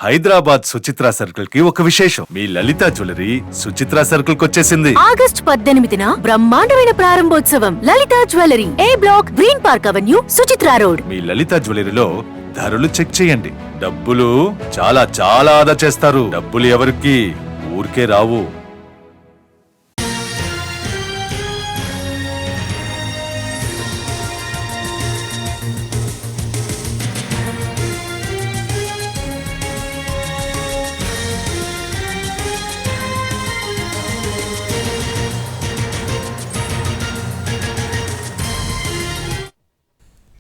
Hyderabad Suchitra circle కి ఒక విశేషం. మీ లలిత జ్యువెలరీ సుచిత్ర సర్కిల్ కి వచ్చేసింది. ఆగస్ట్ 18న బ్రహ్మాండమైన ప్రారంభోత్సవం. Lalitha jewellery, A block, Green Park Avenue, Suchitra road. మీ లలిత జ్యువెలరీలో ధరలు చెక్ చేయండి. డబ్బులు చాలా చాలా ఆదా చేస్తారు. డబ్బులు ఎవరికి ఊరికే రావు.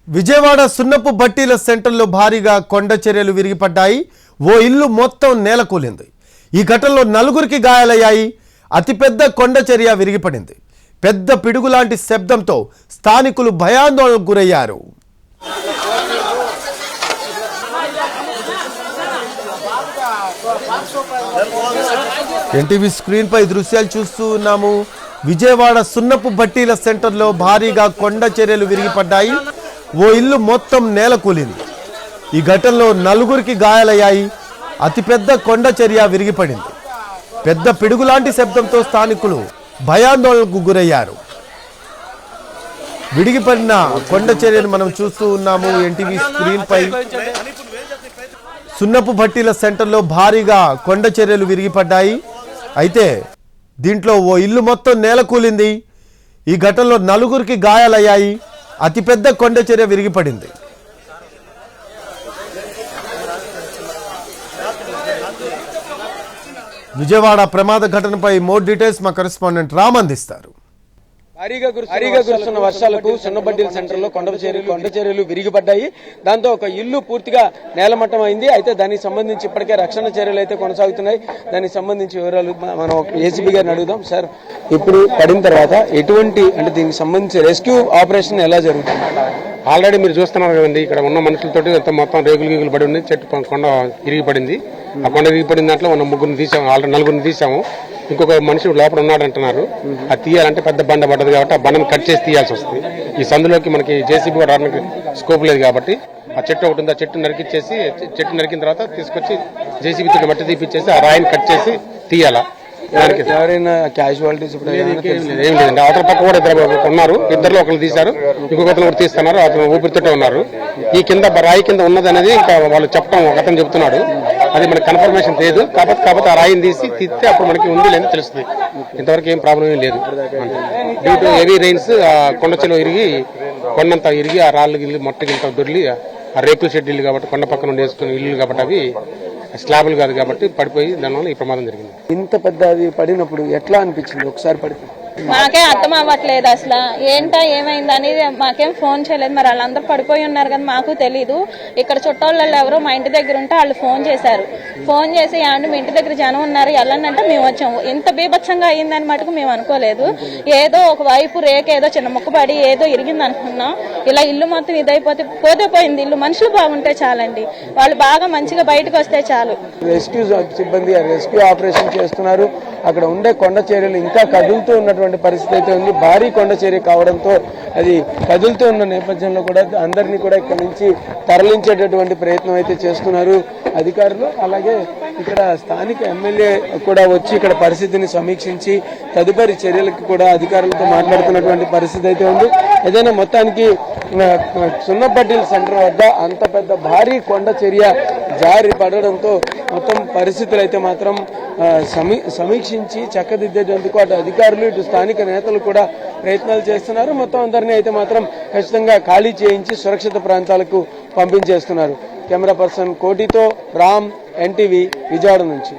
విజయవాడ సున్నపు బట్టీల సెంటర్లో భారీగా కొండ చర్యలు విరిగిపడ్డాయి. ఓ ఇల్లు మొత్తం నేలకూలింది. ఈ ఘటనలో నలుగురికి గాయాలయ్యాయి. అతిపెద్ద కొండ చర్య విరిగిపడింది. పెద్ద పిడుగులాంటి శబ్దంతో స్థానికులు భయాందోళనకు గురయ్యారు. ఎన్టీవీ స్క్రీన్ పై దృశ్యాలు చూస్తూ ఉన్నాము. విజయవాడ సున్నపు బట్టీల సెంటర్లో భారీగా కొండ చర్యలు విరిగిపడ్డాయి. ఓ ఇల్లు మొత్తం నేలకూలింది. ఈ ఘటనలో నలుగురికి గాయాలయ్యాయి. అతిపెద్ద కొండ చర్య విరిగిపడింది. పెద్ద పిడుగులాంటి శబ్దంతో స్థానికులు భయాందోళనకు గురయ్యారు. విడిగిపడిన కొండ చర్యను మనం చూస్తూ ఉన్నాము ఎన్టీవీ స్క్రీన్ పై. సున్నపు భట్టీల సెంటర్లో భారీగా కొండ చర్యలు విరిగిపడ్డాయి. అయితే దీంట్లో ఓ ఇల్లు మొత్తం నేలకూలింది. ఈ ఘటనలో నలుగురికి గాయాలయ్యాయి. అతిపెద్ద కొండ చర్య విరిగిపడింది. విజయవాడ ప్రమాద ఘటనపై మోర్ డీటెయిల్స్ మా కరెస్పాండెంట్ రామ్ అందిస్తారు. భారీగా కురుస్తున్న వర్షాలకు సున్నబడ్డీల సెంటర్ లో కొండ చర్యలు విరిగిపడ్డాయి. దాంతో ఒక ఇల్లు పూర్తిగా నేలమట్టం అయింది. అయితే దానికి సంబంధించి ఇప్పటికే రక్షణ చర్యలు అయితే కొనసాగుతున్నాయి. దానికి సంబంధించి వివరాలు మనం ఏసీబీ గారిని అడుగుదాం. సార్, ఇప్పుడు పడిన తర్వాత ఎటువంటి అంటే దీనికి సంబంధించి రెస్క్యూ ఆపరేషన్ ఎలా జరుగుతుంది? ఆల్రెడీ మీరు చూస్తున్నారు కదండి, ఇక్కడ ఉన్న మనుషులతోటి మొత్తం రేగులు పడి ఉంది. చెట్టు కొండ ఇరిగి పడింది. ఆ కొండ ఇరిగి పడిన దాంట్లో మనం ముగ్గురిని తీసాము, ఆల్రెడీ నలుగురిని తీసాము. ఇంకొక మనిషి లోపల ఉన్నాడు అంటున్నారు. అది తీయాలంటే పెద్ద బండ పడ్డది కాబట్టి ఆ బండను కట్ చేసి తీయాల్సి వస్తుంది. ఈ సందులోకి మనకి జేసీబీ కూడా రావడానికి స్కోప్ లేదు కాబట్టి ఆ చెట్టు ఒకటి ఉంది, ఆ చెట్టు నరికిచ్చేసి చెట్టు నరికిన తర్వాత తీసుకొచ్చి జేసీబీ తోటి మట్టి తీపిచ్చేసి ఆ రాయిని కట్ చేసి తీయాలా. ఎవరైనా క్యాజువాలిటీస్ ఏం లేదండి. అవతల పక్క కూడా ఇద్దరు ఉన్నారు. ఇద్దరులో ఒకరు తీశారు, ఇంకొకరు కూడా తీస్తున్నారు. అతను ఊపిరితోటే ఉన్నారు. ఈ కింద రాయి కింద ఉన్నది అనేది ఇంకా వాళ్ళు చెప్పడం ఒక అతను చెప్తున్నాడు. అది మనకి కన్ఫర్మేషన్ లేదు. కాబట్టి ఆ రాయిని తీస్తే అప్పుడు మనకి ఉంది లేదని తెలుస్తుంది. ఇంతవరకు ఏం ప్రాబ్లం ఏం లేదు. డ్యూ టు హెవీ రెయిన్స్ కొండ చెలువ ఇరిగి కొండంతా ఇరిగి ఆ రాళ్ళు గిల్లి మట్టి గిల్లి దొరికి ఆ రేకుల షెడ్ ఇల్లు కాబట్టి కొండ పక్కన వేసుకుని ఇల్లు కాబట్టి అవి స్లాబులు కాదు కాబట్టి పడిపోయి దానివల్ల ఈ ప్రమాదం జరిగింది. ఇంత పెద్ద అది పడినప్పుడు ఎట్లా అనిపించింది ఒకసారి పడితే? మాకే అర్థం అవ్వట్లేదు అసలు ఏంటా ఏమైంది అనేది. మాకేం ఫోన్ చేయలేదు. మరి వాళ్ళందరూ పడిపోయి ఉన్నారు కదా, మాకు తెలీదు. ఇక్కడ చుట్టాళ్ళు ఎవరో మా ఇంటి దగ్గర ఉంటే వాళ్ళు ఫోన్ చేశారు. ఫోన్ చేసి యాండి మీ ఇంటి దగ్గర జనం ఉన్నారు వెళ్ళండి మేము వచ్చాము. ఇంత బీభత్సంగా అయ్యిందని మటుకు మేము అనుకోలేదు. ఏదో ఒక వైపు రేక ఏదో చిన్న ముక్కబడి ఏదో ఇరిగింది అనుకున్నాం. ఇలా ఇల్లు మొత్తం ఇదైపోతే పోయింది ఇల్లు. మనుషులు బాగుంటే చాలండి, వాళ్ళు బాగా మంచిగా బయటకు వస్తే చాలు. రెస్క్యూ సిబ్బంది రెస్క్యూ ఆపరేషన్ చేస్తున్నారు. అక్కడ ఉండే కొండ చర్యలు ఇంకా కదులుతూ ఉన్నటువంటి పరిస్థితి అయితే ఉంది. భారీ కొండ చర్య కావడంతో అది కదులుతూ ఉన్న నేపథ్యంలో కూడా అందరినీ కూడా ఇక్కడ నుంచి తరలించేటటువంటి ప్రయత్నం అయితే చేస్తున్నారు అధికారులు. అలాగే ఇక్కడ స్థానిక ఎమ్మెల్యే కూడా వచ్చి ఇక్కడ పరిస్థితిని సమీక్షించి తదుపరి చర్యలకు కూడా అధికారులతో మాట్లాడుతున్నటువంటి పరిస్థితి అయితే ఉంది. ఏదైనా మొత్తానికి సున్నబడ్డీల సెంటర్ వద్ద అంత పెద్ద భారీ కొండ చర్య జారి పడడంతో మొత్తం పరిస్థితులు అయితే మాత్రం సమీక్షించి చక్కదిద్దేందుకు అటు అధికారులు ఇటు స్థానిక నేతలు కూడా ప్రయత్నాలు చేస్తున్నారు. మొత్తం అందరినీ అయితే మాత్రం ఖచ్చితంగా ఖాళీ చేయించి సురక్షిత ప్రాంతాలకు పంపించేస్తున్నారు. కెమెరా పర్సన్ కోటితో రామ్, ఎన్టీవీ, విజయవాడ నుంచి.